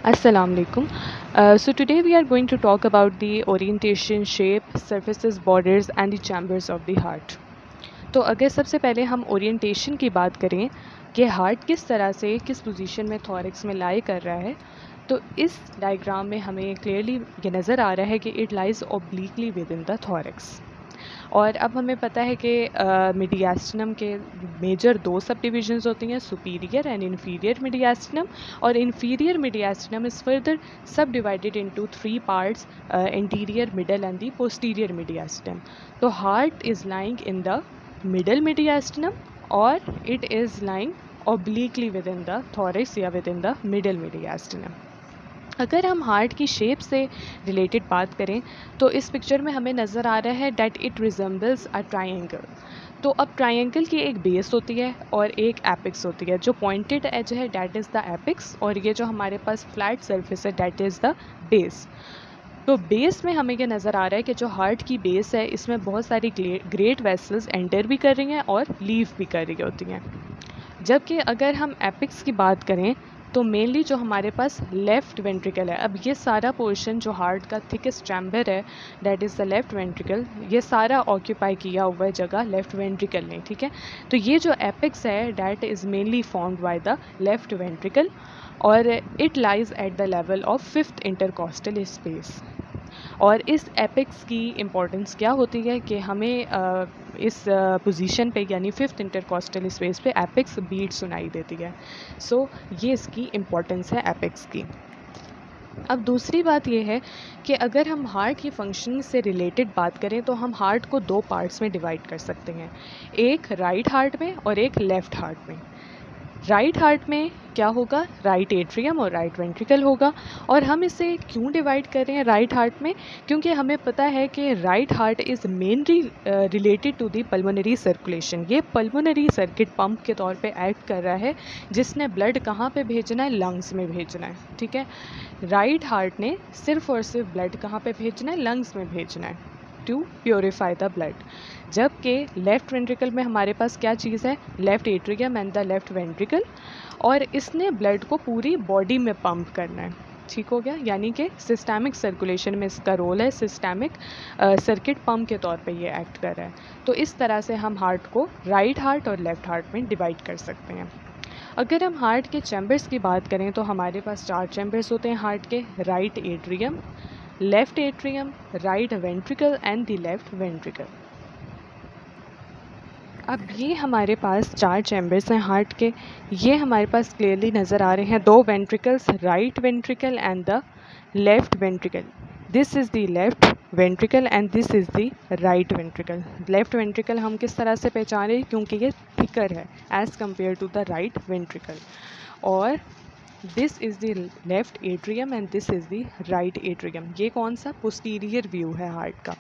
Assalamu alaikum. So today we are going to talk about the orientation, shape, surfaces, borders and the chambers of the heart. तो अगर सबसे पहले हम orientation की बात करें कि हार्ट किस तरह से किस पोजीशन में थॉरैक्स में लाई कर रहा है, तो इस डायग्राम में हमें क्लियरली ये नज़र आ रहा है कि it lies obliquely within the द थॉरैक्स। और अब हमें पता है कि मीडियास्टिनम के मेजर दो सब डिविजन्स होती हैं, सुपीरियर एंड इन्फीरियर मीडियास्टिनम। और inferior mediastinum is further subdivided into three parts, anterior, middle and the posterior mediastinum. तो heart is lying in the middle mediastinum और it is lying obliquely within the thorax या within the middle mediastinum। अगर हम heart की shape से related बात करें तो इस पिक्चर में हमें नज़र आ रहा है that it resembles a triangle. तो अब ट्रायंगल की एक बेस होती है और एक एपिक्स होती है। जो पॉइंटेड एज है डैट इज़ द एपिक्स और ये जो हमारे पास फ्लैट सरफेस है डैट इज़ द बेस। तो बेस में हमें ये नज़र आ रहा है कि जो हार्ट की बेस है इसमें बहुत सारी ग्रेट वेसल्स एंटर भी कर रही हैं और लीव भी कर रही होती हैं। जबकि अगर हम एपिक्स की बात करें तो मेनली जो हमारे पास लेफ़्ट वेंट्रिकल है, अब ये सारा पोर्शन जो हार्ट का थिकेस्ट चैम्बर है that is the left ventricle, ये सारा ऑक्यूपाई किया हुआ है जगह लेफ़्ट वेंट्रिकल ने। ठीक है, तो ये जो एपिक्स है that is mainly formed by the left ventricle और it lies at the level of fifth intercostal space. और इस एपिक्स की इम्पोर्टेंस क्या होती है कि हमें इस पोजीशन पे यानी फिफ्थ इंटरकॉस्टल स्पेस पे एपिक्स बीट सुनाई देती है। सो ये इसकी इम्पोर्टेंस है एपिक्स की। अब दूसरी बात ये है कि अगर हम हार्ट की फंक्शनिंग से रिलेटेड बात करें तो हम हार्ट को दो पार्ट्स में डिवाइड कर सकते हैं, एक राइट हार्ट में और एक लेफ़्ट हार्ट में। राइट हार्ट में क्या होगा, राइट एट्रियम और राइट वेंट्रिकल होगा। और हम इसे क्यों डिवाइड कर रहे हैं राइट हार्ट में, क्योंकि हमें पता है कि right heart is mainly related to the pulmonary circulation. ये पल्मोनरी सर्किट पंप के तौर पे एक्ट कर रहा है जिसने ब्लड कहाँ पे भेजना है, लंग्स में भेजना है। ठीक है, राइट हार्ट ने सिर्फ और सिर्फ ब्लड कहाँ पे भेजना है, लंग्स में भेजना है टू प्योरीफाई द ब्लड। जबकि लेफ़्ट वेंट्रिकल में हमारे पास क्या चीज़ है, left atrium and the left ventricle, और इसने ब्लड को पूरी बॉडी में पंप करना है। ठीक हो गया, यानी कि सिस्टमिक सर्कुलेशन में इसका रोल है, सिस्टमिक सर्किट पंप के तौर पे ये एक्ट कर रहा है। तो इस तरह से हम हार्ट को राइट हार्ट और लेफ़्ट हार्ट में डिवाइड कर सकते हैं। अगर हम हार्ट के चैम्बर्स की बात करें तो हमारे पास चार चैम्बर्स होते हैं हार्ट के, right atrium, left atrium, right ventricle and the left ventricle. अब ये हमारे पास चार चैम्बर्स हैं हार्ट के, ये हमारे पास क्लियरली नज़र आ रहे हैं, दो ventricles, right ventricle and the left ventricle. This is the left ventricle and this is the right ventricle. Left ventricle हम किस तरह से पहचान रहे हैं, क्योंकि ये थिकर है as compare to the right ventricle. और this is the left atrium and this is the right atrium. ये कौन सा, पोस्टीरियर व्यू है हार्ट का।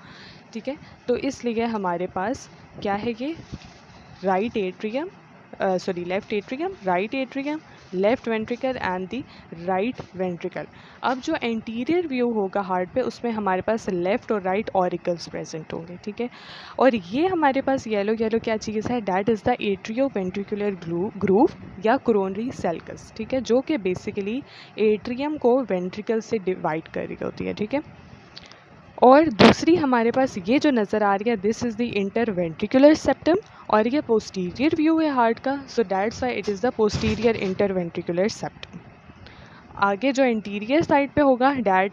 ठीक है, तो इसलिए हमारे पास क्या है, ये right atrium, left atrium, right atrium, left ventricle and the right ventricle. अब जो एंटीरियर व्यू होगा हार्ट पे उसमें हमारे पास लेफ़्ट और राइट ऑरिकल्स प्रेजेंट होंगे। ठीक है, और ये हमारे पास येलो येलो क्या चीज़ है, that is the atrio ventricular groove या कोरोनरी सेल्कस। ठीक है, जो कि बेसिकली एट्रियम को वेंट्रिकल से डिवाइड कर रही होती है। ठीक है, और दूसरी हमारे पास ये जो नज़र आ रही है this is the interventricular septum और ये पोस्टीरियर व्यू है हार्ट का, so that's why it is the posterior interventricular septum. आगे जो इंटीरियर साइड पे होगा that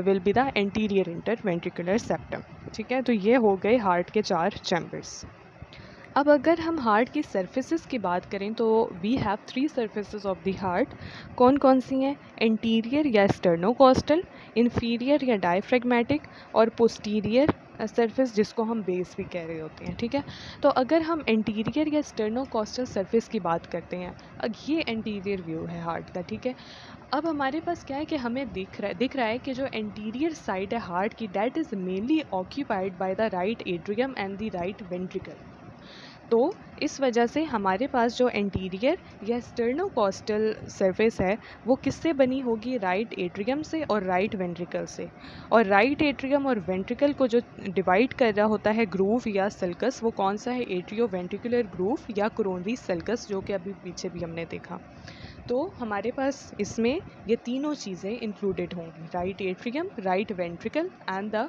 will be the anterior interventricular septum. ठीक है, तो ये हो गए हार्ट के चार चैम्बर्स। अब अगर हम हार्ट की सर्फेसिस की बात करें तो we have three surfaces of the heart. कौन कौन सी हैं, एंटीरियर या स्टर्नोकॉस्टल, इन्फीरियर या डायफ्रेगमेटिक और पोस्टीरियर सरफेस जिसको हम बेस भी कह रहे होते हैं। ठीक है, तो अगर हम एंटीरियर या स्टर्नोकॉस्टल सरफेस की बात करते हैं, अब ये एंटीरियर व्यू है हार्ट का। ठीक है, अब हमारे पास क्या है कि हमें दिख रहा है कि जो एंटीरियर साइड है हार्ट की that is mainly occupied by the right atrium and the right ventricle. तो इस वजह से हमारे पास जो एंटीरियर या स्टर्नोकॉस्टल सरफेस है वो किससे बनी होगी, राइट एट्रियम से और राइट वेंट्रिकल से। और राइट एट्रियम और वेंट्रिकल को जो डिवाइड कर रहा होता है ग्रूव या सल्कस, वो कौन सा है, एट्रियो वेंट्रिकुलर ग्रूव या कोरोनरी सल्कस, जो कि अभी पीछे भी हमने देखा। तो हमारे पास इसमें ये तीनों चीज़ें इंक्लूडेड होंगी, right atrium, right ventricle and the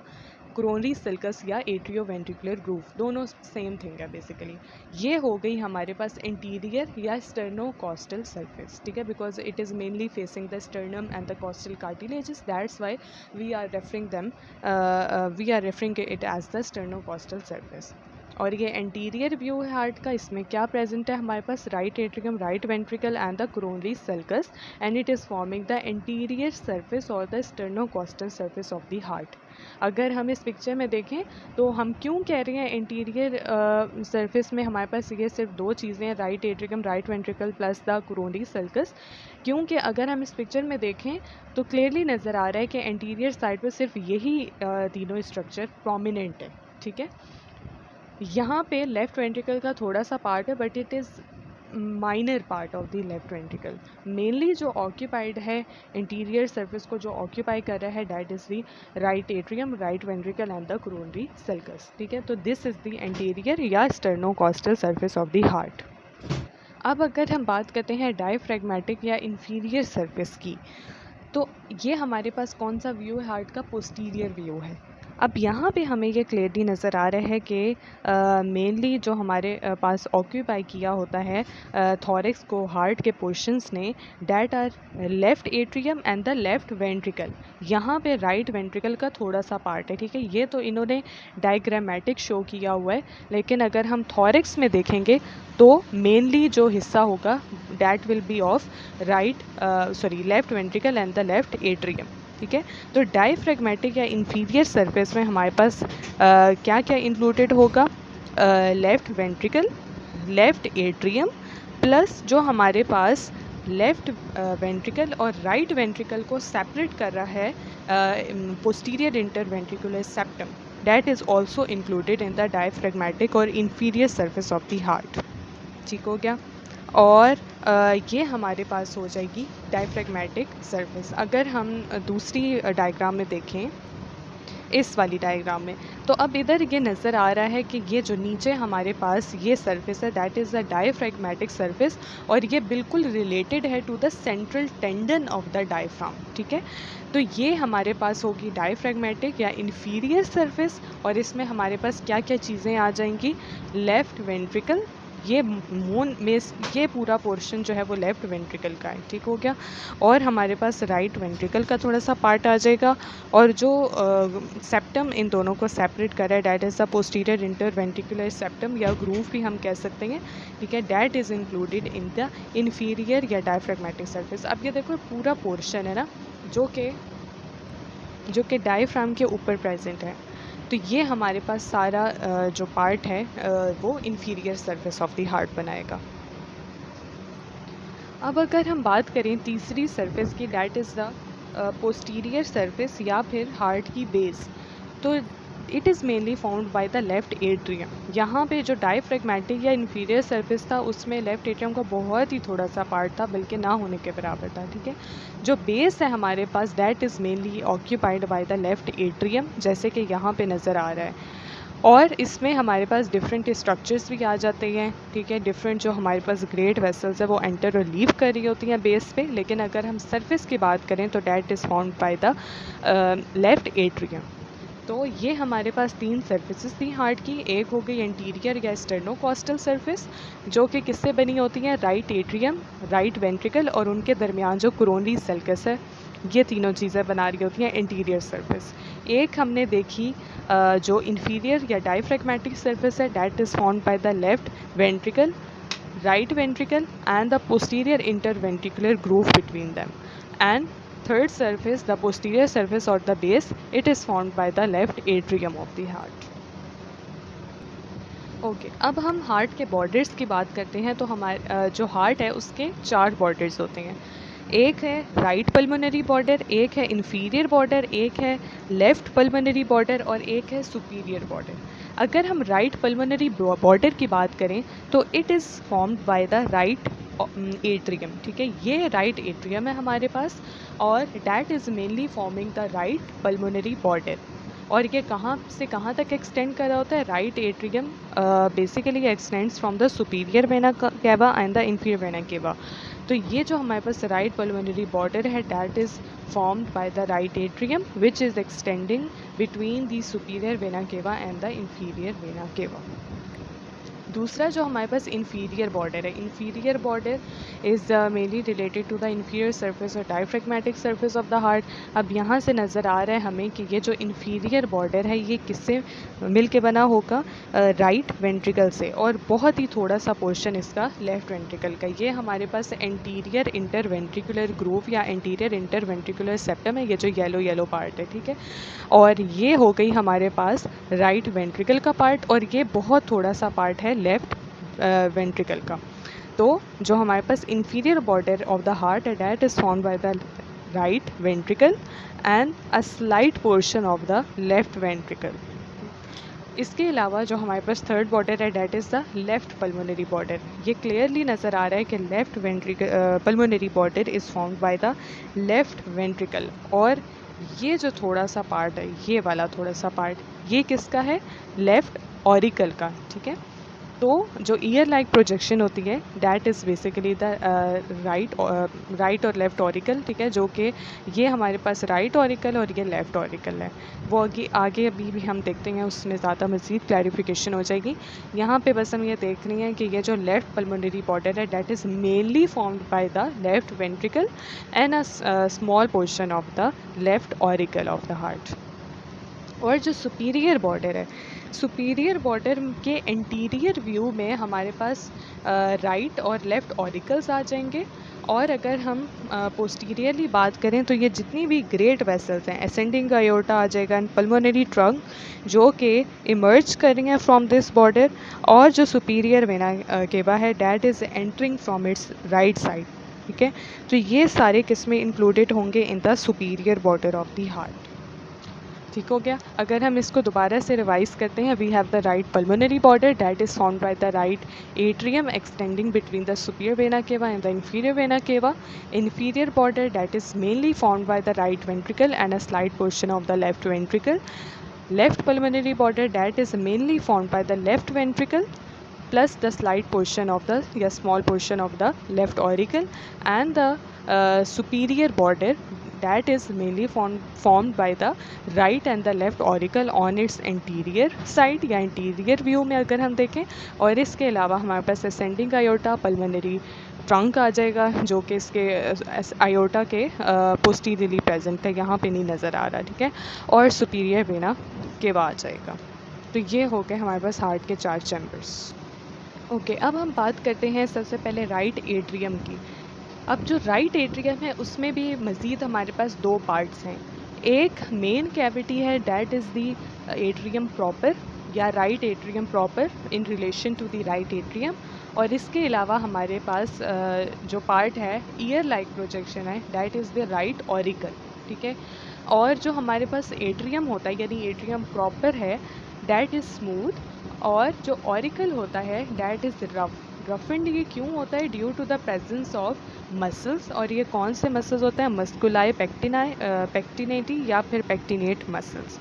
coronary sulcus या एट्रियोवेंट्रिकुलर ग्रूव, दोनों सेम थिंग है बेसिकली। ये हो गई हमारे पास इंटीरियर या स्टर्नोकॉस्टल सरफेस, ठीक है, because it is mainly facing the sternum and the costal cartilages, that's why we are referring it as the sternocostal surface. और ये एंटीरियर व्यू है हार्ट का, इसमें क्या प्रेजेंट है हमारे पास, right atrium, right ventricle and the coronary sulcus, and it is forming the anterior surface और the sternocostal surface of the heart. अगर हम इस पिक्चर में देखें तो हम क्यों कह रहे हैं इंटीरियर सरफेस में हमारे पास ये सिर्फ दो चीज़ें हैं, right atrium, right ventricle plus the coronary sulcus, क्योंकि अगर हम इस पिक्चर में देखें तो क्लियरली नज़र आ रहा है कि एंटीरियर साइड पर सिर्फ यही तीनों स्ट्रक्चर प्रोमिनेंट है, ठीक है। यहाँ पे लेफ़्ट वेंट्रिकल का थोड़ा सा पार्ट है, but it is minor part of the left ventricle. Mainly जो ऑक्यूपाइड है इंटीरियर सरफेस को जो ऑक्यूपाई कर रहा है, that is the right atrium, right ventricle and the coronary sulcus, ठीक है। तो दिस इज़ द एंटीरियर या sternocostal surface of the heart. अब अगर हम बात करते हैं डायफ्रैग्मेटिक या इंफीरियर सरफेस की, तो ये हमारे पास कौन सा व्यू है हार्ट का, पोस्टीरियर व्यू है। अब यहाँ पे हमें ये क्लियरली नज़र आ रहा है कि मेनली जो हमारे पास ऑक्यूपाई किया होता है थॉरिक्स को हार्ट के पोर्शंस ने, that are left atrium and the left ventricle. यहाँ पे राइट वेंट्रिकल का थोड़ा सा पार्ट है, ठीक है। ये तो इन्होंने डायग्रामेटिक शो किया हुआ है, लेकिन अगर हम थॉरिक्स में देखेंगे तो मेनली जो हिस्सा होगा that will be of left ventricle and the left atrium, ठीक है। तो डायफ्रैग्मेटिक या इंफीरियर सरफेस में हमारे पास क्या क्या इंक्लूडेड होगा, left ventricle, left atrium, plus जो हमारे पास लेफ़्ट वेंट्रिकल और राइट वेंट्रिकल को सेपरेट कर रहा है posterior interventricular septum, that is also included in the diaphragmatic और inferior surface of the heart, ठीक हो गया। और ये हमारे पास हो जाएगी डायफ्रैग्मेटिक सरफेस। अगर हम दूसरी डायग्राम में देखें, इस वाली डायग्राम में, तो अब इधर ये नज़र आ रहा है कि ये जो नीचे हमारे पास ये सरफेस है, that is the diaphragmatic surface, और ये बिल्कुल रिलेटेड है to the central tendon of the diaphragm, ठीक है। तो ये हमारे पास होगी डायफ्रैग्मेटिक या इंफीरियर सरफेस, और इसमें हमारे पास क्या क्या चीज़ें आ जाएंगी, लेफ़्ट वेंट्रिकल, ये मून में ये पूरा पोर्शन जो है वो लेफ़्ट वेंट्रिकल का है, ठीक हो गया। और हमारे पास राइट वेंट्रिकल का थोड़ा सा पार्ट आ जाएगा, और जो सेप्टम इन दोनों को सेपरेट कर रहा है, that is the posterior interventricular septum या ग्रूव भी हम कह सकते हैं, ठीक है। That is included in the inferior या डायफ्रैग्मेटिक सरफेस। अब ये देखो पूरा पोर्शन है ना जो कि डायफ्राम के ऊपर प्रेजेंट है, तो ये हमारे पास सारा जो पार्ट है वो inferior surface of the heart बनाएगा। अब अगर हम बात करें तीसरी सरफेस की, that is the posterior surface या फिर हार्ट की बेस, तो it is mainly found by the left atrium. यहाँ पे जो डायफ्रैग्मेटिक या इंफीरियर सरफेस था उसमें लेफ़्ट एट्रियम का बहुत ही थोड़ा सा पार्ट था, बल्कि ना होने के बराबर था, ठीक है। जो बेस है हमारे पास, that is mainly occupied by the left atrium, जैसे कि यहाँ पे नज़र आ रहा है। और इसमें हमारे पास डिफरेंट स्ट्रक्चर्स भी आ जाते हैं, ठीक है। डिफरेंट जो हमारे पास ग्रेट वेसल्स है वो एंटर और लीव कर रही होती हैं बेस पे, लेकिन अगर हम सरफेस की बात करें तो that is found by the left atrium. तो ये हमारे पास तीन सर्फेसिस थी हार्ट की। एक हो गई एंटीरियर या स्टर्नोकॉस्टल सरफेस, जो कि किससे बनी होती हैं, राइट एट्रियम, राइट वेंट्रिकल और उनके दरमियान जो कोरोनरी सल्कस है, ये तीनों चीज़ें बना रही होती हैं इंटीरियर सरफेस। एक हमने देखी जो इंफीरियर या डायफ्रैग्मेटिक सरफेस है, that is found by the left ventricle, right ventricle and the posterior interventricular groove between them, and third surface, the posterior surface or the base, it is formed by the left atrium of the heart. Okay, अब हम heart के borders की बात करते हैं। तो हमारे जो हार्ट है उसके चार बॉर्डर्स होते हैं। एक है राइट पल्मोनरी बॉर्डर, एक है इंफीरियर बॉर्डर, एक है लेफ़्ट पल्मोनरी बॉर्डर और एक है सुपीरियर बॉर्डर। अगर हम राइट पल्मोनरी बॉर्डर की बात करें तो it is formed by the right atrium, ठीक है। ये राइट एट्रियम है हमारे पास, और that is mainly forming the right pulmonary border. और ये कहाँ से कहाँ तक एक्सटेंड कर रहा होता है, right atrium basically extends from the superior vena cava and the inferior vena केवा। तो ये जो हमारे पास राइट पल्मोनरी बॉर्डर है that is formed by the right atrium which is extending between the superior vena cava and the inferior vena cava. दूसरा जो हमारे पास इन्फीरियर बॉर्डर है, inferior border is mainly related to the inferior surface और diaphragmatic surface of the heart. अब यहाँ से नज़र आ रहा है हमें कि ये जो इन्फीरियर बॉर्डर है ये किससे मिल के बना होगा, राइट वेंट्रिकल से, और बहुत ही थोड़ा सा पोर्शन इसका लेफ्ट वेंट्रिकल का. ये हमारे पास एंटीरियर इंटर वेंट्रिकुलर ग्रूव या एंटीरियर इंटर वेंट्रिकुलर सेप्टम है, ये जो येलो येलो पार्ट है, ठीक है. और ये हो गई हमारे पास राइट वेंट्रिकल का पार्ट, और ये बहुत थोड़ा सा पार्ट है लेफ्ट वेंट्रिकल का. तो जो हमारे पास inferior border of the heart है that is formed by the right ventricle and a slight portion of the left ventricle. इसके अलावा जो हमारे पास थर्ड बॉर्डर है that is the left pulmonary border. ये क्लियरली नज़र आ रहा है कि left ventricle pulmonary border is formed by the left ventricle. और ये जो थोड़ा सा पार्ट है, ये वाला थोड़ा सा पार्ट, ये किसका है, लेफ्ट ऑरिकल का, ठीक है. तो जो ईयर लाइक प्रोजेक्शन होती है that is basically the right और लेफ़्ट ऑरिकल, ठीक है, जो कि ये हमारे पास राइट ऑरिकल और ये लेफ़्ट ऑरिकल है. वो आगे अभी भी हम देखते हैं, उसमें ज़्यादा मज़ीद क्लैरिफिकेशन हो जाएगी. यहाँ पे बस हम ये देख रहे हैं कि ये जो लेफ़्ट पल्मोनरी बॉर्डर है that is mainly formed by the left ventricle and a small portion of the left auricle of the heart. और जो सुपीरियर बॉर्डर है, सुपीरियर बॉर्डर के एंटीरियर व्यू में हमारे पास राइट और लेफ़्ट ऑरिकल्स आ जाएंगे. और अगर हम पोस्टीरियरली बात करें तो ये जितनी भी ग्रेट वेसल्स हैं, असेंडिंग आयोटा आ जाएगा एंड पल्मोनरी ट्रंक जो कि इमर्ज कर रही हैं फ्रॉम दिस बॉर्डर. और जो सुपीरियर वेना केवा है that is entering from its right side, ठीक है. तो ये सारे किस्में इंक्लूडेड होंगे in the superior border of the heart. ठीक हो गया. अगर हम इसको दोबारा से रिवाइज करते हैं, we have the right pulmonary border that is formed by the right atrium extending between the superior vena cava and the inferior vena cava. Inferior border that is mainly formed by the right ventricle and a slight portion of the left ventricle. Left pulmonary border that is mainly formed by the left ventricle plus the slight portion of the small portion of the left auricle, and the superior border that is mainly formed by the right and the left auricle on its anterior side या anterior view में अगर हम देखें. और इसके अलावा हमारे पास ascending aorta pulmonary trunk आ जाएगा जो कि इसके आयोटा के पोस्टीरियरली प्रेजेंट है, यहाँ पे नहीं नज़र आ रहा, ठीक है. और सुपीरियर वेना केवा आ जाएगा. तो ये हो गए हमारे पास हार्ट के 4 चैम्बर्स. ओके, अब हम बात करते हैं सबसे पहले राइट एट्रियम की. अब जो राइट एट्रियम है उसमें भी मज़ीद हमारे पास 2 पार्ट्स हैं. एक मेन कैविटी है that is the atrium proper या right atrium proper in relation to the right atrium. और इसके अलावा हमारे पास जो पार्ट है ईयर लाइक प्रोजेक्शन है that is the right auricle, ठीक है. और जो हमारे पास एट्रियम होता है यानी एट्रियम प्रॉपर है दैट इज़ स्मूथ, और जो ऑरिकल होता है दैट इज़ रफ एंड. ये क्यों होता है, due to the presence of muscles. और ये कौन से मसल्स होते हैं, मस्कुलाई पेक्टिनेटी या फिर पेक्टिनेट मसल्स.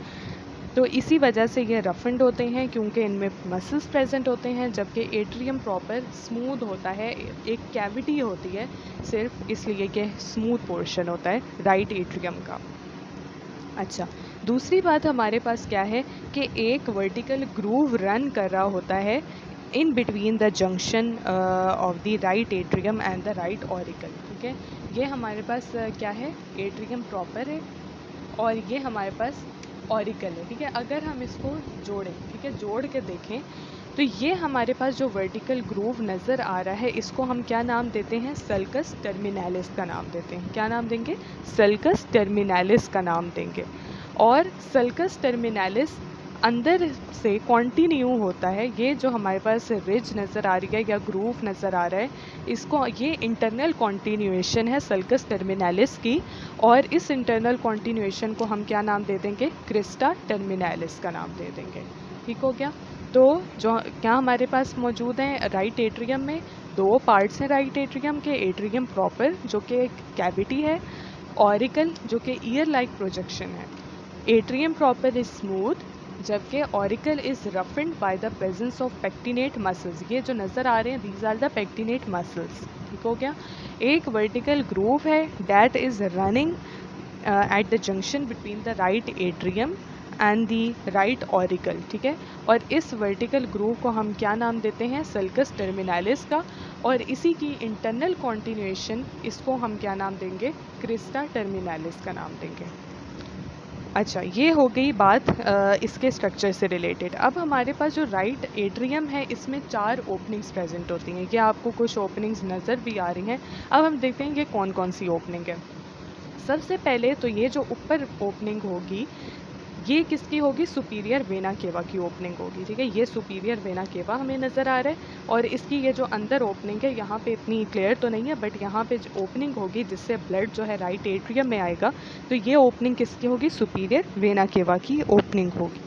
तो इसी वजह से ये रफ एंड होते हैं क्योंकि इनमें मसल्स प्रेजेंट होते हैं. जबकि एट्रियम प्रॉपर स्मूथ होता है, एक कैविटी होती है सिर्फ इसलिए कि स्मूथ पोर्शन होता है राइट एट्रियम का. अच्छा, दूसरी बात हमारे पास क्या है कि एक वर्टिकल ग्रूव रन कर रहा होता है in between the junction of the right atrium and the right auricle, ठीक है. ये हमारे पास क्या है, एट्रियम प्रॉपर है और ये हमारे पास ऑरिकल है, ठीक है. अगर हम इसको जोड़ें, ठीक है, जोड़ के देखें तो ये हमारे पास जो वर्टिकल ग्रूव नज़र आ रहा है इसको हम क्या नाम देते हैं, सल्कस टर्मिनालिस का नाम देते हैं. क्या नाम देंगे, सल्कस टर्मिनालिस का नाम देंगे. और सल्कस टर्मिनालिस अंदर से कॉन्टिन्यू होता है. ये जो हमारे पास रिज नज़र आ रही है या ग्रूव नज़र आ रहा है, इसको ये इंटरनल कॉन्टिन्यूएशन है सल्कस टर्मिनालिस की. और इस इंटरनल कॉन्टिन्यूएशन को हम क्या नाम दे देंगे, क्रिस्टा टर्मिनालिस का नाम दे देंगे. ठीक हो गया. तो जो क्या हमारे पास मौजूद हैं राइट एट्रियम में 2 पार्ट्स हैं राइट एट्रियम के. एट्रियम प्रॉपर जो कि एक कैविटी है, ऑरिकल जो कि ईयर लाइक प्रोजेक्शन है. एट्रियम प्रॉपर इज स्मूथ जबकि auricle is roughened by the presence of pectinate muscles. ये जो नज़र आ रहे हैं these are the pectinate muscles. ठीक हो गया। एक वर्टिकल ग्रूव है that is running at the junction between the right atrium and the right auricle. ठीक है, और इस वर्टिकल ग्रूव को हम क्या नाम देते हैं? सल्कस टर्मिनालिस का। और इसी की इंटरनल कॉन्टिन्यूएशन इसको हम क्या नाम देंगे? क्रिस्टा टर्मिनालिस का नाम देंगे। अच्छा, ये हो गई बात इसके स्ट्रक्चर से रिलेटेड। अब हमारे पास जो राइट एट्रियम है इसमें 4 ओपनिंग्स प्रेजेंट होती हैं। ये आपको कुछ ओपनिंग्स नज़र भी आ रही हैं। अब हम देखते हैं कि कौन कौन सी ओपनिंग है। सबसे पहले तो ये जो ऊपर ओपनिंग होगी ये किसकी होगी? सुपीरियर वेना केवा की ओपनिंग होगी। ठीक है, ये सुपीरियर वेना केवा हमें नज़र आ रहा है। और इसकी ये जो अंदर ओपनिंग है यहाँ पे इतनी क्लियर तो नहीं है, बट यहाँ पे जो ओपनिंग होगी जिससे ब्लड जो है राइट एट्रियम में आएगा, तो ये ओपनिंग किसकी होगी? सुपीरियर वेना केवा की ओपनिंग होगी।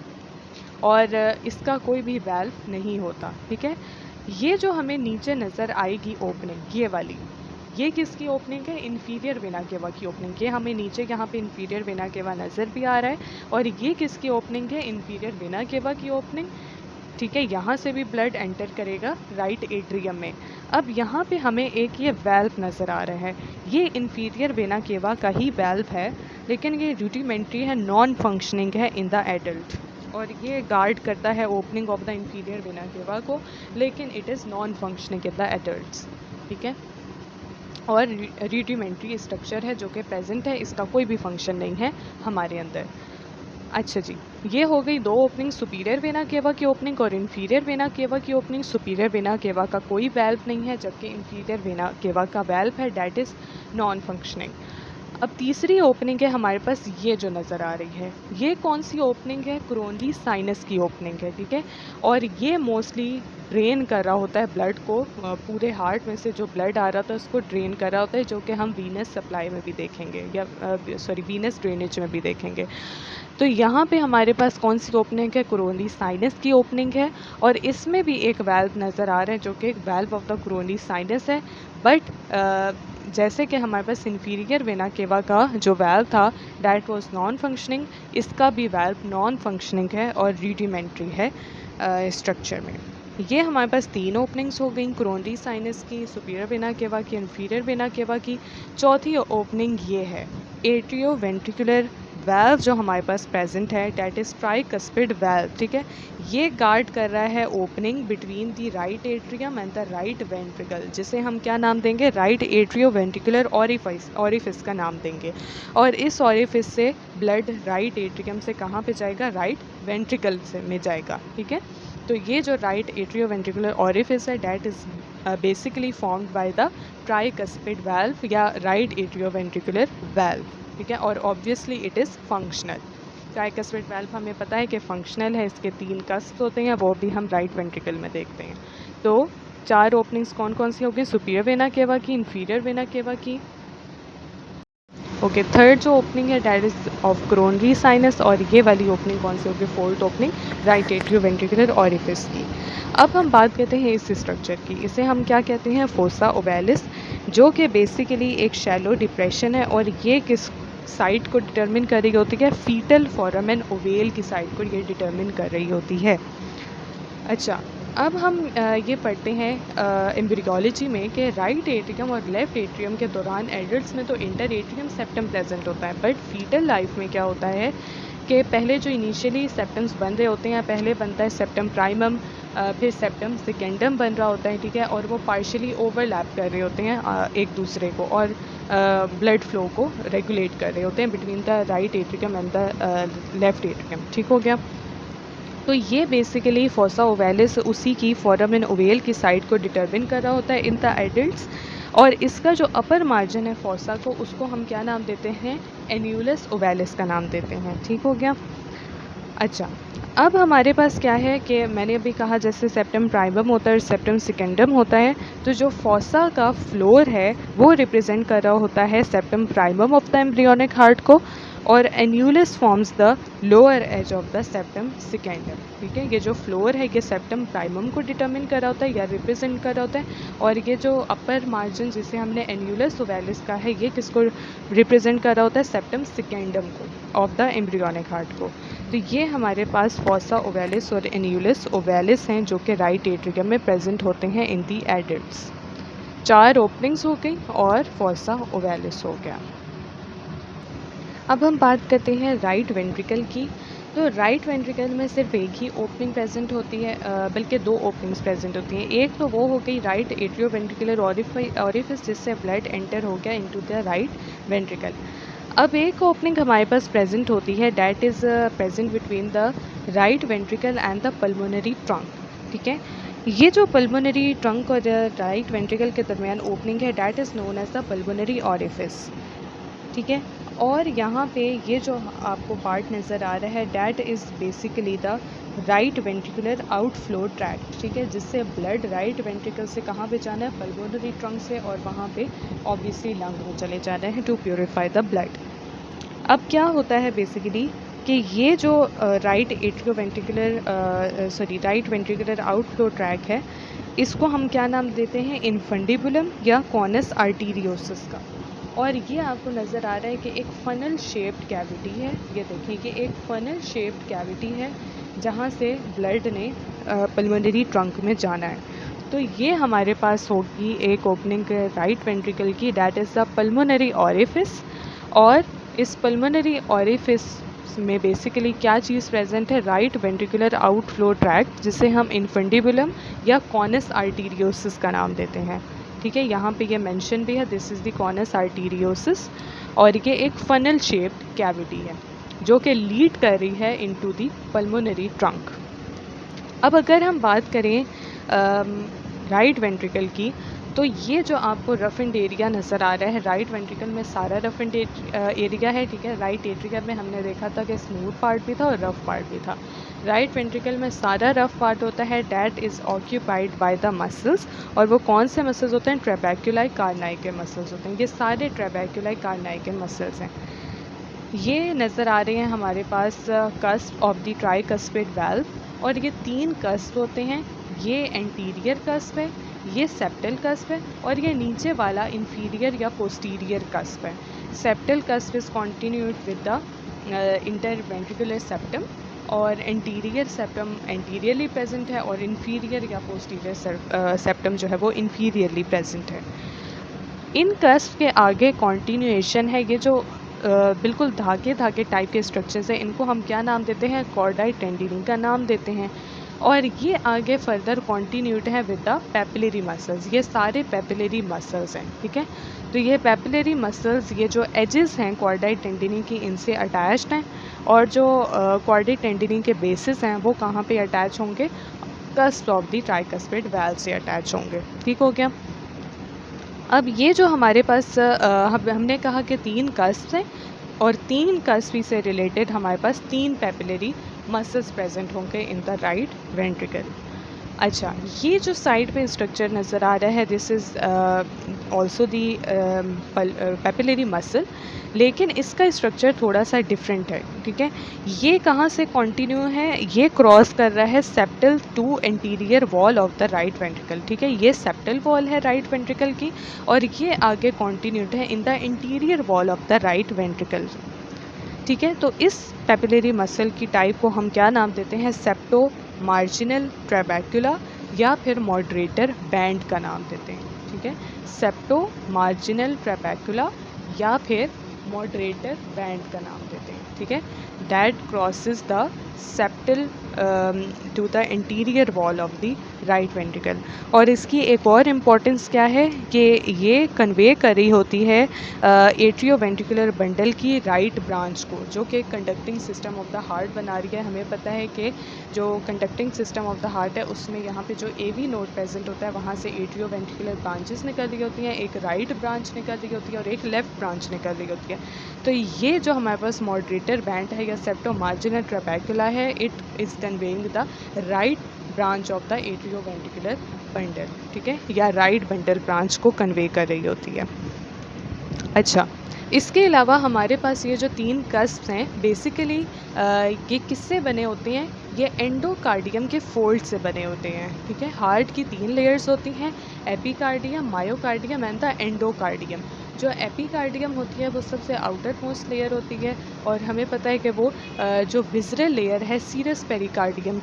और इसका कोई भी वैल्व नहीं होता। ठीक है, ये जो हमें नीचे नज़र आएगी ओपनिंग, ये वाली, ये किसकी ओपनिंग है? इन्फीरियर वेना केवा की ओपनिंग। ये हमें नीचे यहाँ पे इन्फीरियर वेना केवा नज़र भी आ रहा है। और ये किसकी ओपनिंग है? इन्फीरियर वेना केवा की ओपनिंग। ठीक है, यहाँ से भी ब्लड एंटर करेगा राइट एट्रियम में। अब यहाँ पे हमें एक ये वैल्व नज़र आ रहा है, ये इन्फीरियर वेना केवा का ही वैल्व है, लेकिन ये रूडिमेंट्री है, नॉन फंक्शनिंग है इन द एडल्ट। और ये गार्ड करता है opening of the inferior vena cava को, लेकिन it is non functioning in the adults. ठीक है, और रूडिमेंट्री स्ट्रक्चर है जो कि प्रेजेंट है, इसका कोई भी फंक्शन नहीं है हमारे अंदर। अच्छा जी, ये हो गई 2 ओपनिंग, सुपीरियर वेना केवा की ओपनिंग और इन्फीरियर वेना केवा की ओपनिंग। सुपीरियर वेना केवा का कोई वैल्व नहीं है, जबकि इन्फीरियर वेना केवा का वैल्व है, डैट इज़ नॉन फंक्शनिंग। अब तीसरी ओपनिंग है हमारे पास, ये जो नज़र आ रही है, ये कौन सी ओपनिंग है? कोरोनरी साइनस की ओपनिंग है। ठीक है, और ये मोस्टली ड्रेन कर रहा होता है ब्लड को, पूरे हार्ट में से जो ब्लड आ रहा था उसको ड्रेन कर रहा होता है, जो कि हम वीनस सप्लाई में भी देखेंगे, या वीनस ड्रेनेज में भी देखेंगे। तो यहाँ पे हमारे पास कौन सी ओपनिंग है? कोरोनरी साइनस की ओपनिंग है। और इसमें भी एक वैल्व नज़र आ रहा है जो कि एक valve of the coronary sinus है। बट जैसे कि हमारे पास इन्फीरियर वेना केवा का जो वैल्व था डैट वाज नॉन फंक्शनिंग, इसका भी वैल्व नॉन फंक्शनिंग है और रूडिमेंट्री है स्ट्रक्चर में। ये हमारे पास 3 ओपनिंग्स हो गई, कोरोनरी साइनस की, सुपीरियर वेना केवा की, इन्फीरियर वेना केवा की। चौथी ओपनिंग ये है एट्रियो वेंट्रिकुलर वैल्व जो हमारे पास प्रेजेंट है, डैट इज़ ट्राइकस्पिड वैल्व। ठीक है, ये गार्ड कर रहा है opening between the right atrium and the right ventricle, जिसे हम क्या नाम देंगे? राइट एट्रियो वेंट्रिकुलर ऑरिफिस का नाम देंगे। और इस ऑरिफिस से ब्लड राइट एट्रियम से कहाँ पे जाएगा? राइट वेंट्रिकल से में जाएगा। ठीक है, तो ये जो राइट एट्रियो वेंट्रिकुलर ऑरिफिस है that is basically formed by the tricuspid valve या राइट एट्रियो वेंट्रिकुलर वैल्व। ठीक है, और obviously it is functional. Tricuspid valve हमें पता है कि फंक्शनल है, इसके 3 कस्प होते हैं, वो भी हम राइट वेंट्रिकल में देखते हैं। तो 4 ओपनिंग्स कौन कौन सी होगी? सुपीरियर वेना केवा की, इन्फीरियर वेना केवा की। ओके, थर्ड जो ओपनिंग है that is of coronary sinus, और ये वाली ओपनिंग कौन सी होगी? Fourth opening right atrio ventricular orifice की। अब हम बात करते हैं इस स्ट्रक्चर की, इसे हम क्या कहते हैं? फोसा ओवैलिस, जो कि बेसिकली एक शैलो डिप्रेशन है। और ये किस साइट को डिटर्मिन कर रही होती है? फीटल फोरामेन ओवेल की साइट को ये डिटर्मिन कर रही होती है। अच्छा, अब हम ये पढ़ते हैं एम्ब्रियोलॉजी में कि राइट एट्रियम और लेफ़्ट एट्रियम के दौरान एडल्ट्स में तो इंटर एट्रियम सेप्टम प्रेजेंट होता है, बट फीटल लाइफ में क्या होता है कि पहले जो इनिशियली सेप्टम्स बन रहे होते हैं, पहले बनता है सेप्टम प्राइमम, फिर सेप्टम सेकेंडम बन रहा होता है। ठीक है, और वो पार्शियली ओवरलैप कर रहे होते हैं एक दूसरे को, और ब्लड फ्लो को रेगुलेट कर रहे होते हैं between the right atrium and the left atrium. ठीक हो गया। तो ये बेसिकली फोसा ओवैलिस उसी की फोरामेन ओवेल की साइड को डिटर्मिन कर रहा होता है इन द एडल्ट्स। और इसका जो अपर मार्जिन है फोसा को, उसको हम क्या नाम देते हैं? एन्यूलस ओवैलिस का नाम देते हैं। ठीक हो गया। अच्छा, अब हमारे पास क्या है कि मैंने अभी कहा जैसे सेप्टम प्राइमम होता है और सेप्टम सेकेंडम होता है, तो जो फोसा का फ्लोर है वो रिप्रेजेंट कर रहा होता है septum primum of the embryonic heart को, और annulus forms the lower edge of the septum secundum. ठीक है, ये जो फ्लोर है ये सेप्टम प्राइमम को डिटर्मिन कर रहा होता है या रिप्रेजेंट कर रहा होता है, और ये जो अपर मार्जिन जिसे हमने एन्यूलस ओवैलिस का है, ये किसको रिप्रेजेंट कर रहा होता है? सेप्टम सेकेंडम को, ऑफ द एम्ब्रियोनिक हार्ट को। तो ये हमारे पास फॉसा ओवैलिस और एन्यूलस ओवैलिस हैं जो कि राइट एट्रियम में प्रेजेंट होते हैं इन दी एडल्ट्स। 4 ओपनिंग्स हो गई और फॉसा ओवैलिस हो गया। अब हम बात करते हैं राइट वेंट्रिकल की। तो राइट वेंट्रिकल में सिर्फ एक ही ओपनिंग प्रेजेंट होती है, बल्कि 2 ओपनिंग्स प्रेजेंट होती हैं। एक तो वो हो गई राइट एट्रियोवेंट्रिकुलर ऑरिफिस जिससे ब्लड एंटर हो गया इनटू द राइट वेंट्रिकल। अब एक ओपनिंग हमारे पास प्रेजेंट होती है that is present between the right ventricle and the pulmonary trunk. ठीक है, ये जो पल्मोनरी ट्रंक और राइट वेंट्रिकल के दरमियान ओपनिंग है that is known as the pulmonary orifice. ठीक है, और यहाँ पे ये जो आपको पार्ट नज़र आ रहा है that is basically the right ventricular outflow tract. ठीक है, जिससे ब्लड राइट वेंट्रिकल से कहाँ पे जाना है, पल्मोनरी ट्रंक से, और वहाँ पे ऑब्वियसली लंग में चले जाना है टू प्योरीफाई द ब्लड। अब क्या होता है बेसिकली कि ये जो राइट वेंट्रिकुलर आउटफ्लो ट्रैक है, इसको हम क्या नाम देते हैं, इनफंडिबुलम या कॉनस आर्टीरियोसिस का। और ये आपको नज़र आ रहा है कि एक फनल शेप्ड कैविटी है। ये देखिए कि एक फनल शेप्ड कैविटी है जहाँ से ब्लड ने पल्मोनरी ट्रंक में जाना है। तो ये हमारे पास होगी एक ओपनिंग राइट वेंट्रिकल की, that is the pulmonary orifice. और इस पल्मोनरी ऑरिफिस में बेसिकली क्या चीज़ प्रेजेंट है, राइट वेंट्रिकुलर आउटफ्लो ट्रैक्ट, जिसे हम इनफंडिबुलम या कॉनस आर्टीरियोसिस का नाम देते हैं। ठीक है, यहाँ पे ये मेंशन भी है, this is the conus arteriosus. और ये एक फनल शेप्ड कैविटी है जो कि लीड कर रही है इनटू द पल्मोनरी ट्रंक। अब अगर हम बात करें राइट वेंट्रिकल की, तो ये जो आपको रफ एंड एरिया नज़र आ रहा है, राइट वेंट्रिकल में सारा रफ एंड एरिया है। ठीक है, राइट एट्रियम में हमने देखा था कि स्मूथ पार्ट भी था और रफ पार्ट भी था। राइट वेंट्रिकल में सारा रफ पार्ट होता है, that is occupied by the muscles. और वो कौन से मसल्स होते हैं, ट्रेबैक्यूलाई कार्नाई के मसल्स होते हैं। ये सारे ट्रेबैक्यूलाई कार्नाई के मसल्स हैं। ये नज़र आ रहे हैं हमारे पास cusp of the tricuspid valve, और ये 3 कस्प होते हैं। ये एंटीरियर कस्प है, ये सेप्टल कस्प है, और ये नीचे वाला इंफीरियर या पोस्टीरियर कस्प है। Septal cusp is continued with the interventricular septum, और एंटीरियर सेप्टम एंटीरियरली प्रेजेंट है, और इंफीरियर या पोस्टीरियर सेप्टम जो है वो इंफीरियरली प्रेजेंट है। इन कस्प के आगे कॉन्टिन्यूएशन है, ये जो बिल्कुल धागे धागे टाइप के स्ट्रक्चर्स हैं, इनको हम क्या नाम देते हैं, कॉर्डाई टेंडिनी का नाम देते हैं। और ये आगे फर्दर कॉन्टिन्यूड है विद द पेपिलरी मसल्स। ये सारे पेपिलरी मसल्स हैं। ठीक है, तो ये पेपिलरी मसल्स, ये जो एजेस हैं कॉर्डाई टेंडिनी की, इनसे अटैच्ड हैं। और जो कॉर्डाई टेंडिनी के बेसिस हैं वो कहाँ पे अटैच होंगे, cusp of the tricuspid valve से अटैच होंगे। ठीक हो गया। अब ये जो हमारे पास हमने कहा कि 3 कस्प हैं, और 3 कस्प से रिलेटेड हमारे पास 3 पेपिलरी मसल्स प्रेजेंट होंगे इन द राइट वेंट्रिकल। अच्छा, ये जो साइड पे स्ट्रक्चर नज़र आ रहा है, this is also the papillary muscle, लेकिन इसका स्ट्रक्चर थोड़ा सा डिफरेंट है। ठीक है, ये कहाँ से कंटिन्यू है, ये क्रॉस कर रहा है septal to anterior wall of the right ventricle. ठीक है, ये सेप्टल वॉल है राइट वेंट्रिकल की, और ये आगे कंटिन्यूड है in the interior wall of the right ventricle. ठीक है, तो इस पेपिलरी मसल की टाइप को हम क्या नाम देते हैं, सेप्टो मार्जिनल ट्रेबैक्यूला या फिर मॉडरेटर बैंड का नाम देते हैं। ठीक है, सेप्टो मार्जिनल ट्रेबैक्यूला या फिर मॉडरेटर बैंड का नाम देते हैं। ठीक है, that crosses the septal to the interior wall of the right ventricle. और इसकी एक और इम्पोर्टेंस क्या है कि ये कन्वे कर रही होती है एट्रियोवेंट्रिकुलर बंडल की राइट ब्रांच को, जो कि conducting system of the heart बना रही है। हमें पता है कि जो conducting system of the heart है उसमें यहाँ पे जो AV नोड प्रेजेंट होता है, वहाँ से एट्रियोवेंट्रिकुलर ब्रांचेस निकल रही होती हैं, एक राइट ब्रांच निकल रही होती है और एक लेफ़्ट ब्रांच निकल रही होती है। तो ये जो हमारे पास मॉडरेटर बैंड है या सेप्टो मार्जिनल ट्रेबैक्यूला है, it is conveying the right branch of the atrioventricular bundle. ठीक है, या राइट बंडल ब्रांच को कन्वे कर रही होती है। अच्छा, इसके अलावा हमारे पास ये जो 3 कस्प्स हैं, बेसिकली ये किससे बने होते हैं, ये एंडोकार्डियम के फोल्ड से बने होते हैं। ठीक है, हार्ट की 3 लेयर्स होती हैं, epicardium, myocardium and the endocardium. जो एपिकार्डियम होती है वो सबसे आउटर मोस्ट लेयर होती है, और हमें पता है कि वो जो विज़रल लेयर है सीरस पेरिकार्डियम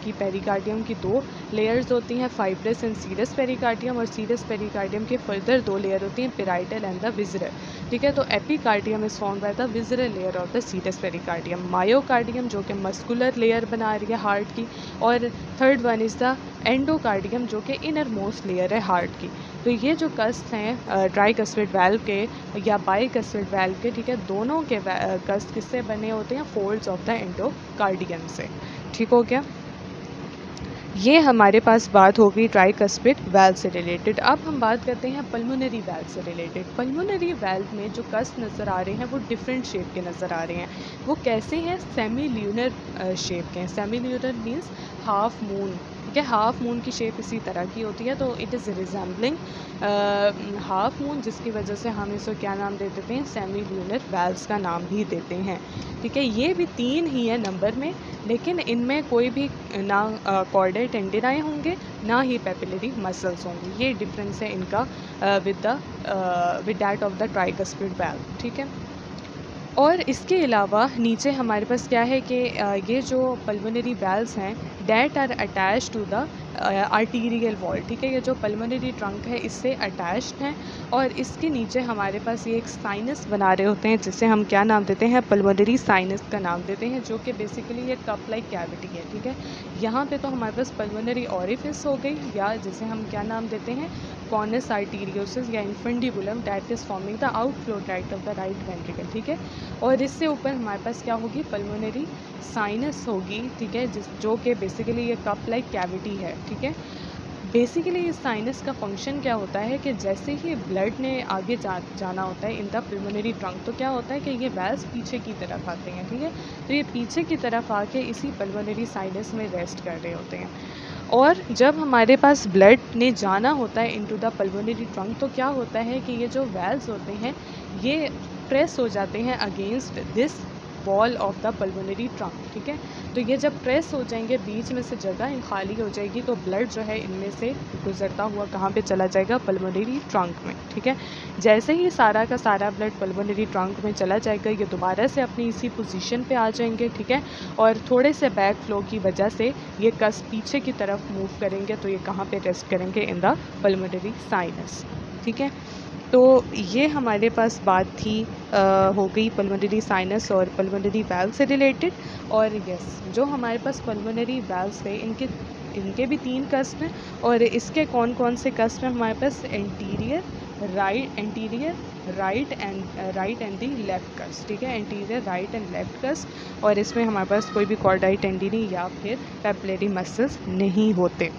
की दो लेयर्स होती हैं, फाइब्रस एंड सीरस पेरिकार्डियम, और सीरस पेरिकार्डियम के फर्दर दो लेयर होती हैं, पेराइटल एंड द विज़रल। ठीक है, तो epicardium is formed by the visceral layer of the serous pericardium. Myocardium जो कि मस्कुलर लेयर बना रही है हार्ट की, और third one is the endocardium जो कि इनर मोस्ट लेयर है हार्ट की। तो ये जो कस्ट हैं ट्राइकस्पिड वाल्व के या बाइकस्पिड वाल्व के, ठीक है, दोनों के कस्ट किससे बने होते हैं? फोल्ड्स ऑफ द एंडोकार्डियम से। ठीक हो गया, ये हमारे पास बात हो गई ट्राइकस्पिड वाल्व से रिलेटेड। अब हम बात करते हैं पल्मोनरी वाल्व से रिलेटेड। पल्मोनरी वाल्व में जो कस्ट नज़र आ रहे हैं वो डिफरेंट शेप के नज़र आ रहे हैं। वो कैसे हैं? सेमी ल्यूनर शेप के हैं। Semi lunar means half moon. ठीक है, हाफ मून की शेप इसी तरह की होती है, तो it is resembling half moon, जिसकी वजह से हम इसको क्या नाम दे देते हैं? सेमी ल्यूनर वाल्व्स का नाम भी देते हैं। ठीक है, ये भी 3 ही है नंबर में, लेकिन इनमें कोई भी ना कॉर्डल टेंडिनाई होंगे, ना ही पेपिलरी मसल्स होंगे। ये डिफरेंस है इनका with that of the tricuspid valve. ठीक है, और इसके अलावा नीचे हमारे पास क्या है कि ये जो पल्मोनरी वाल्व्स हैं that are attach to the arterial wall. ठीक है, ये जो पल्मोनरी ट्रंक है इससे अटैच्ड हैं, और इसके नीचे हमारे पास ये एक साइनस बना रहे होते हैं, जिसे हम क्या नाम देते हैं? पल्मोनरी साइनस का नाम देते हैं, जो कि बेसिकली ये कप लाइक कैविटी है। ठीक है, यहाँ पे तो हमारे पास पल्मोनरी ऑरिफिस हो गई, या जिसे हम क्या नाम देते हैं? कॉनस आर्टीरियोसिस या infundibulum that is forming the outflow tract of the right ventricle. ठीक है, और इससे ऊपर हमारे पास क्या होगी? पल्मोनरी साइनस होगी। ठीक है, जो कि बेसिकली ये कप लाइक कैविटी है। ठीक है, बेसिकली इस साइनस का फंक्शन क्या होता है कि जैसे ही ब्लड ने आगे जाना होता है इन द पल्मोनरी ट्रंक, तो क्या होता है कि ये वैल्स पीछे की तरफ आते हैं। ठीक है, तो ये पीछे की तरफ आके इसी पल्मोनरी साइनस में रेस्ट कर रहे होते हैं, और जब हमारे पास ब्लड ने जाना होता है इनटू द पल्मोनरी ट्रंक, तो क्या होता है कि ये जो वैल्स होते हैं ये प्रेस हो जाते हैं against this wall of the pulmonary trunk. ठीक है, तो ये जब प्रेस हो जाएंगे, बीच में से जगह खाली हो जाएगी, तो ब्लड जो है इनमें से गुजरता हुआ कहाँ पे चला जाएगा? पल्मोनरी ट्रंक में। ठीक है, जैसे ही सारा का सारा ब्लड पल्मोनरी ट्रंक में चला जाएगा, ये दोबारा से अपनी इसी पोजीशन पे आ जाएंगे। ठीक है, और थोड़े से बैक फ्लो की वजह से ये कस पीछे की तरफ मूव करेंगे, तो ये कहाँ पे रेस्ट करेंगे? In the pulmonary sinus. ठीक है, तो ये हमारे पास बात थी हो गई पल्मोनरी साइनस और पल्मोनरी वाल्व से रिलेटेड। और यस, जो हमारे पास पल्मोनरी वाल्व्स थे इनके भी 3 कस्प हैं, और इसके कौन कौन से कस्प हैं हमारे पास? Anterior, right and the left cusp. ठीक है, एंटीरियर, राइट एंड लेफ्ट कस्ट, और इसमें हमारे पास कोई भी कॉर्डाई टेंडिनी या फिर पेपिलरी मसल्स नहीं होते।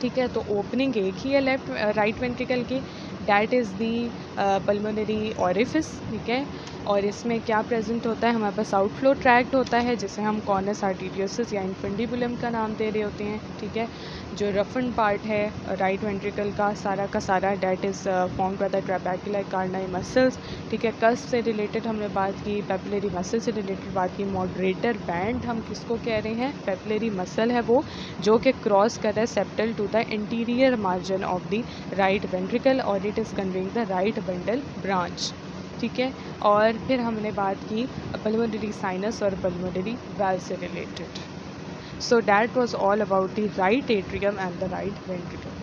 ठीक है, तो ओपनिंग एक ही है राइट वेंट्रिकल की, that is the pulmonary orifice. ठीक है, और इसमें क्या प्रेजेंट होता है? हमारे पास आउटफ्लो ट्रैक्ट होता है, जिसे हम कॉनस आर्टीरियोसिस या इन्फेंडिबुलम का नाम दे रहे होते हैं। ठीक है, जो रफन पार्ट है राइट वेंट्रिकल का सारा that is formed by the trabecular carneae muscles. ठीक है, कस्ट से रिलेटेड हमने बात की, पेपिलरी मसल से रिलेटेड बात की। मॉडरेटर बैंड हम किसको कह रहे हैं? पेपिलरी मसल है वो, जो कि क्रॉस कर रहा है septal to the interior margin of the right ventricle, और it is conveying the right bundle branch. ठीक है, और फिर हमने बात की पल्मोनरी साइनस और पल्मोनरी वाल्व से related. So that was all about the right atrium and the right ventricle.